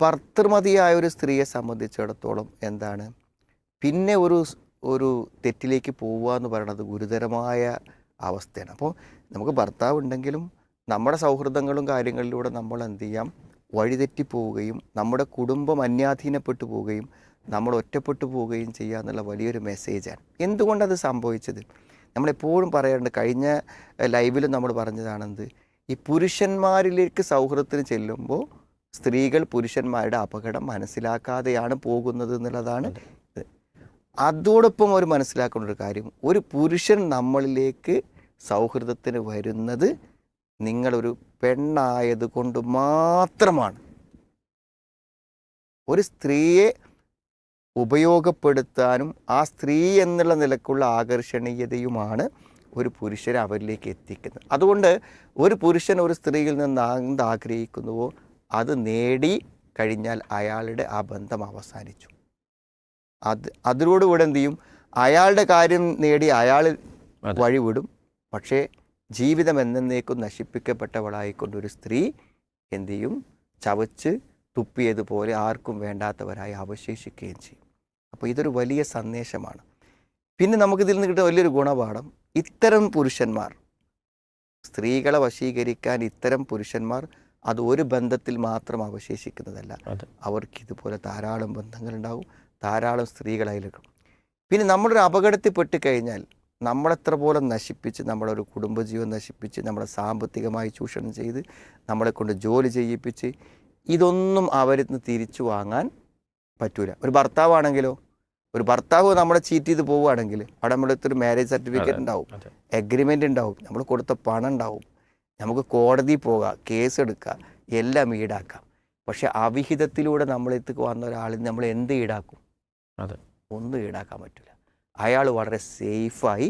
ഭർത്തൃമതിയായ ഒരു സ്ത്രീയെ സംബന്ധിച്ചിടത്തോളം എന്താണ് പിന്നെ ഒരു തെറ്റിലേക്ക് പോവുക എന്ന് പറയുന്നത് ഗുരുതരമായ അവസ്ഥയാണ്. അപ്പോൾ നമുക്ക് ഭർത്താവ് ഉണ്ടെങ്കിലും നമ്മുടെ സൗഹൃദങ്ങളും കാര്യങ്ങളിലൂടെ നമ്മൾ എന്ത് ചെയ്യാം, വഴിതെറ്റി പോവുകയും നമ്മുടെ കുടുംബം അന്യാധീനപ്പെട്ടു പോവുകയും നമ്മൾ ഒറ്റപ്പെട്ടു പോവുകയും ചെയ്യുക എന്നുള്ള വലിയൊരു മെസ്സേജാണ്. എന്തുകൊണ്ടത് സംഭവിച്ചത്? നമ്മളെപ്പോഴും പറയാറുണ്ട്, കഴിഞ്ഞ ലൈവിലും നമ്മൾ പറഞ്ഞതാണെന്ത്, ഈ പുരുഷന്മാരിലേക്ക് സൗഹൃദത്തിന് ചെല്ലുമ്പോൾ സ്ത്രീകൾ പുരുഷന്മാരുടെ അപകടം മനസ്സിലാക്കാതെയാണ് പോകുന്നത് എന്നുള്ളതാണ്. അതോടൊപ്പം അവർ മനസ്സിലാക്കേണ്ട ഒരു കാര്യം, ഒരു പുരുഷൻ നമ്മളിലേക്ക് സൗഹൃദത്തിന് വരുന്നത് നിങ്ങളൊരു പെണ്ണായത് കൊണ്ട് മാത്രമാണ്. ഒരു സ്ത്രീയെ ഉപയോഗപ്പെടുത്താനും ആ സ്ത്രീ എന്നുള്ള നിലക്കുള്ള ആകർഷണീയതയുമാണ് ഒരു പുരുഷനെ അവരിലേക്ക് എത്തിക്കുന്നത്. അതുകൊണ്ട് ഒരു പുരുഷൻ ഒരു സ്ത്രീയിൽ നിന്ന് എന്ത് ആഗ്രഹിക്കുന്നുവോ അത് നേടി കഴിഞ്ഞാൽ അയാളുടെ ആ ബന്ധം അവസാനിച്ചു. അതിനോടുകൂടെ എന്ത് ചെയ്യും, അയാളുടെ കാര്യം നേടി അയാൾ വഴിവിടും. പക്ഷേ ജീവിതം എന്നേക്കും നശിപ്പിക്കപ്പെട്ടവളായിക്കൊണ്ടൊരു സ്ത്രീ എന്തു ചെയ്യും, ചവച്ച് തുപ്പിയതുപോലെ ആർക്കും വേണ്ടാത്തവരായി അവശേഷിക്കുകയും ചെയ്യും. അപ്പോൾ ഇതൊരു വലിയ സന്ദേശമാണ്. പിന്നെ നമുക്കിതിൽ നിന്ന് കിട്ടുന്ന വലിയൊരു ഗുണപാഠം, ഇത്തരം പുരുഷന്മാർ, സ്ത്രീകളെ വശീകരിക്കാൻ ഇത്തരം പുരുഷന്മാർ അത് ഒരു ബന്ധത്തിൽ മാത്രം അവശേഷിക്കുന്നതല്ല, അവർക്ക് ഇതുപോലെ ധാരാളം ബന്ധങ്ങളുണ്ടാവും, ധാരാളം സ്ത്രീകളായിരിക്കും. പിന്നെ നമ്മളൊരു അപകടത്തിൽ പെട്ട് കഴിഞ്ഞാൽ നമ്മളെത്ര പോലെ നശിപ്പിച്ച്, നമ്മളൊരു കുടുംബജീവൻ നശിപ്പിച്ച്, നമ്മളെ സാമ്പത്തികമായി ചൂഷണം ചെയ്ത്, നമ്മളെ കൊണ്ട് ജോലി ചെയ്യിപ്പിച്ച്, ഇതൊന്നും അവരിൽ നിന്ന് തിരിച്ചു വാങ്ങാൻ പറ്റൂല. ഒരു ഭർത്താവാണെങ്കിലോ, ഒരു ഭർത്താവ് നമ്മളെ ചീറ്റ് ചെയ്ത് പോവുകയാണെങ്കിൽ അവിടെ നമ്മളടുത്തൊരു മാരേജ് സർട്ടിഫിക്കറ്റ് ഉണ്ടാവും, എഗ്രിമെൻ്റ് ഉണ്ടാവും, നമ്മൾ കൊടുത്ത പണം ഉണ്ടാവും, നമുക്ക് കോടതി പോകാം, കേസ് എടുക്കാം, എല്ലാം ഈടാക്കാം. പക്ഷെ അവിഹിതത്തിലൂടെ നമ്മളെത്തേക്ക് വന്ന ഒരാളിൽ നമ്മൾ എന്ത് ഈടാക്കും? ഒന്നും ഈടാക്കാൻ പറ്റില്ല. അയാൾ വളരെ സേഫായി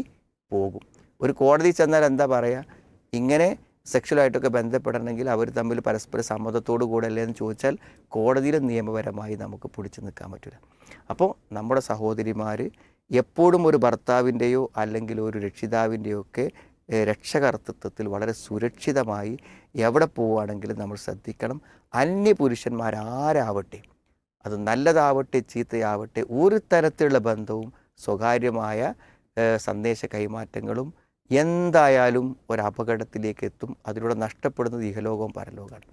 പോകും. ഒരു കോടതി ചെന്നാൽ എന്താ പറയുക, ഇങ്ങനെ സെക്ഷലായിട്ടൊക്കെ ബന്ധപ്പെടണമെങ്കിൽ അവർ തമ്മിൽ പരസ്പര സമ്മതത്തോടു കൂടെ അല്ലേ എന്ന് ചോദിച്ചാൽ കോടതിയിലും നിയമപരമായി നമുക്ക് പിടിച്ചു നിൽക്കാൻ പറ്റില്ല. അപ്പോൾ നമ്മുടെ സഹോദരിമാർ എപ്പോഴും ഒരു ഭർത്താവിൻ്റെയോ അല്ലെങ്കിൽ ഒരു രക്ഷിതാവിൻ്റെയോ ഒക്കെ രക്ഷകർത്തൃത്വത്തിൽ വളരെ സുരക്ഷിതമായി എവിടെ പോവുകയാണെങ്കിലും നമ്മൾ ശ്രദ്ധിക്കണം. അന്യപുരുഷന്മാരാരാവട്ടെ, അത് നല്ലതാവട്ടെ ചീത്തയാവട്ടെ, ഒരു തരത്തിലുള്ള ബന്ധവും സ്വകാര്യമായ സന്ദേശ കൈമാറ്റങ്ങളും എന്തായാലും ഒരു അപകടത്തിലേക്ക് എത്തും. അതിലൂടെ നഷ്ടപ്പെടുന്നത് ഇഹലോകവും പരലോകമാണ്.